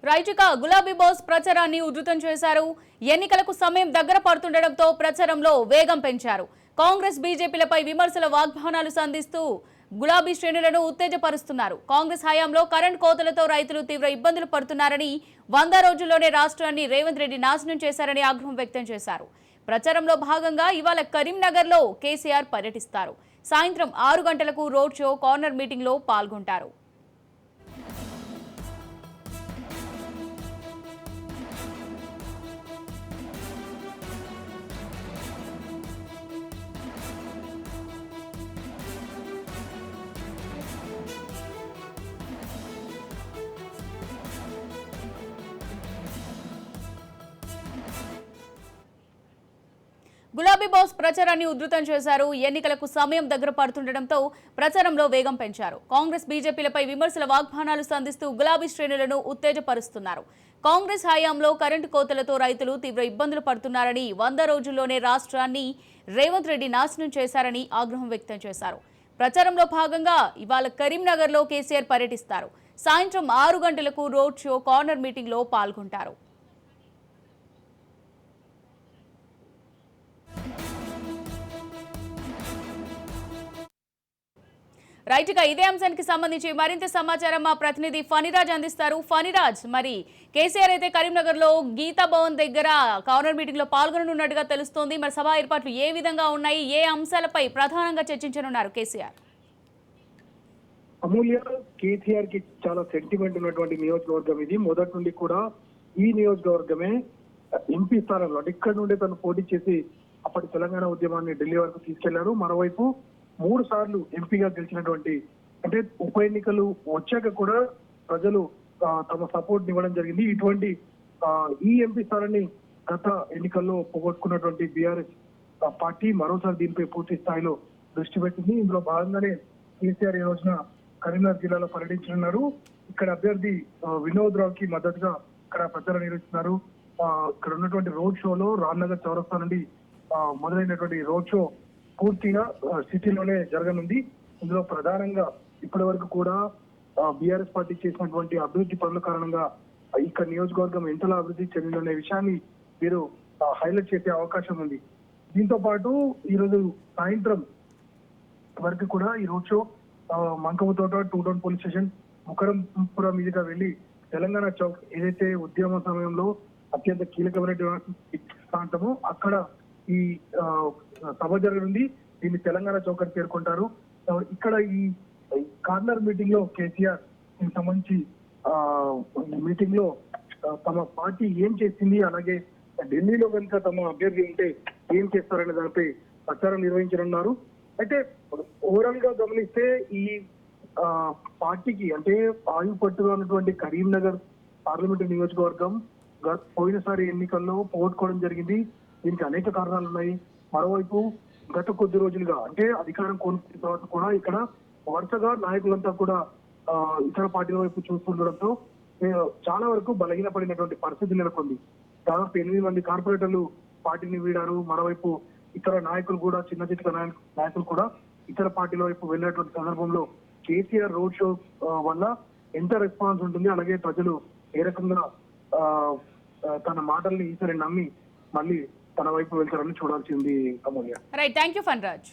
రైతుగా గులాబీ బాస్ ప్రచారాన్ని ఉధృతం చేశారు. ఎన్నికలకు సమయం దగ్గర పడుతుండటంతో ప్రచారంలో వేగం పెంచారు. కాంగ్రెస్ బీజేపీలపై విమర్శల వాగ్బానాలు సంధిస్తూ గులాబీ శ్రేణులను ఉత్తేజపరుస్తున్నారు. కాంగ్రెస్ హయాంలో కరెంట్ కోతలతో రైతులు తీవ్ర ఇబ్బందులు పడుతున్నారని, 100 రోజుల్లోనే రాష్ట్రాన్ని రేవంత్ రెడ్డి నాశనం చేశారని ఆగ్రహం వ్యక్తం చేశారు. ప్రచారంలో భాగంగా ఇవాళ కరీంనగర్లో కేసీఆర్ పర్యటిస్తారు. సాయంత్రం 6 గంటలకు రోడ్ షో, కార్నర్ మీటింగ్లో పాల్గొంటారు. గులాబీ బాస్ ప్రచారాన్ని ఉధృతం చేశారు. ఎన్నికలకు సమయం దగ్గర పడుతుండటంతో ప్రచారంలో వేగం పెంచారు. కాంగ్రెస్ బీజేపీలపై విమర్శల వాగ్బానాలు సంధిస్తూ గులాబీ శ్రేణులను ఉత్తేజపరుస్తున్నారు. కాంగ్రెస్ హయాంలో కరెంటు కోతలతో రైతులు తీవ్ర ఇబ్బందులు పడుతున్నారని, 100 రోజుల్లోనే రాష్ట్రాన్ని రేవంత్ రెడ్డి నాశనం చేశారని ఆగ్రహం వ్యక్తం చేశారు. ప్రచారంలో భాగంగా ఇవాళ కరీంనగర్లో కేసీఆర్ పర్యటిస్తారు. సాయంత్రం 6 గంటలకు రోడ్ షో, కార్నర్ మీటింగ్లో పాల్గొంటారు. రైట్గా ఇదే అంశానికి సంబంధించి మరింత సమాచారం మా ప్రతినిధి ఫణిరాజ్ అందిస్తారు. ఫణిరాజ్, మరి కేసీఆర్ అయితే కరీంనగర్లో గీతా భవన్ దగ్గర కార్నర్ మీటింగ్ లో పాల్గొననున్నట్టుగా తెలుస్తోంది. మరి సభా ఏర్పాట్లు ఏ విధంగా ఉన్నాయి, ఏ అంశాలపై ప్రధానంగా చర్చించనున్నారు కేసీఆర్? అమూల్య, కేసీఆర్ కి చాలా సెంటిమెంట్ ఉన్నటువంటి నియోజకవర్గం ఇది. మొదటి నుండి కూడా ఈ నియోజకవర్గమే ఎంపీ స్థానంలో, అంటే ఇక్కడ నుండి తను పోటీ చేసి అప్పటి తెలంగాణ ఉద్యమాన్ని ఢిల్లీ వరకు తీసుకెళ్లారు. మరోవైపు 3 సార్లు ఎంపీగా గెలిచినటువంటి, అంటే ఉప ఎన్నికలు వచ్చాక కూడా ప్రజలు తమ సపోర్ట్ ఇవ్వడం జరిగింది. ఇటువంటి ఈ ఎంపీ స్థానాన్ని గత ఎన్నికల్లో పోగొట్టుకున్నటువంటి బీఆర్ఎస్ పార్టీ మరోసారి దీనిపై పూర్తి స్థాయిలో దృష్టి పెట్టింది. ఇందులో భాగంగానే కేసీఆర్ ఈ రోజున కరీంనగర్ జిల్లాలో పర్యటించనున్నారు. ఇక్కడ అభ్యర్థి వినోద్ రావుకి మద్దతుగా ఇక్కడ ప్రచారం నిర్వహిస్తున్నారు. ఇక్కడ ఉన్నటువంటి రోడ్ షోలో రామ్నగర్ చౌరస్తా నుండి మొదలైనటువంటి రోడ్ షో పూర్తిగా సిటీలోనే జరగనుంది. ఇందులో ప్రధానంగా ఇప్పటి వరకు కూడా బీఆర్ఎస్ పార్టీ చేసినటువంటి అభివృద్ధి పనుల కారణంగా ఇక్కడ నియోజకవర్గం ఎంతలా అభివృద్ధి చెందిందనే విషయాన్ని వీరు హైలైట్ చేసే అవకాశం ఉంది. దీంతో పాటు ఈరోజు సాయంత్రం వరకు కూడా ఈ road show Mankammathota 2 town police station, Mukarampuram మీదుగా వెళ్లి తెలంగాణ చౌక్, ఏదైతే ఉద్యమ సమయంలో అత్యంత కీలకమైన ప్రాంతమో అక్కడ ఈ సభ జరగనుంది. దీన్ని తెలంగాణ చౌక్ అని పేర్కొంటారు. ఇక్కడ ఈ కార్నర్ మీటింగ్ లో కేసీఆర్ దీనికి సంబంధించి మీటింగ్ లో తమ పార్టీ ఏం చేసింది, అలాగే ఢిల్లీలో కనుక తమ అభ్యర్థి ఉంటే ఏం చేస్తారనే దానిపై ప్రచారం నిర్వహించనున్నారు. అయితే ఓవరాల్ గా గమనిస్తే ఈ పార్టీకి, అంటే ఆయు పట్టుగా ఉన్నటువంటి కరీంనగర్ పార్లమెంటు నియోజకవర్గం పోయినసారి ఎన్నికల్లో పోగొట్టుకోవడం జరిగింది. దీనికి అనేక కారణాలు ఉన్నాయి. మరోవైపు గత కొద్ది రోజులుగా, అంటే అధికారం కోల్పోయిన తర్వాత కూడా ఇక్కడ వరుసగా నాయకులంతా కూడా ఇతర పార్టీల వైపు చూస్తుండడంతో చాలా వరకు బలహీనపడినటువంటి పరిస్థితి నెలకొంది. దాదాపు 8 మంది కార్పొరేటర్లు పార్టీని వీడారు. మరోవైపు ఇతర నాయకులు కూడా, చిన్న చిన్న నాయకులు కూడా ఇతర పార్టీల వైపు వెళ్ళినటువంటి సందర్భంలో కేసీఆర్ రోడ్ షో వల్ల ఎంత రెస్పాన్స్ ఉంటుంది, అలాగే ప్రజలు ఏ రకంగా తన మాటల్ని ఈసారి నమ్మి మళ్ళీ తన వైపు వెళ్తారని చూడాల్సింది Amulya. Right, thank you Phaniraj.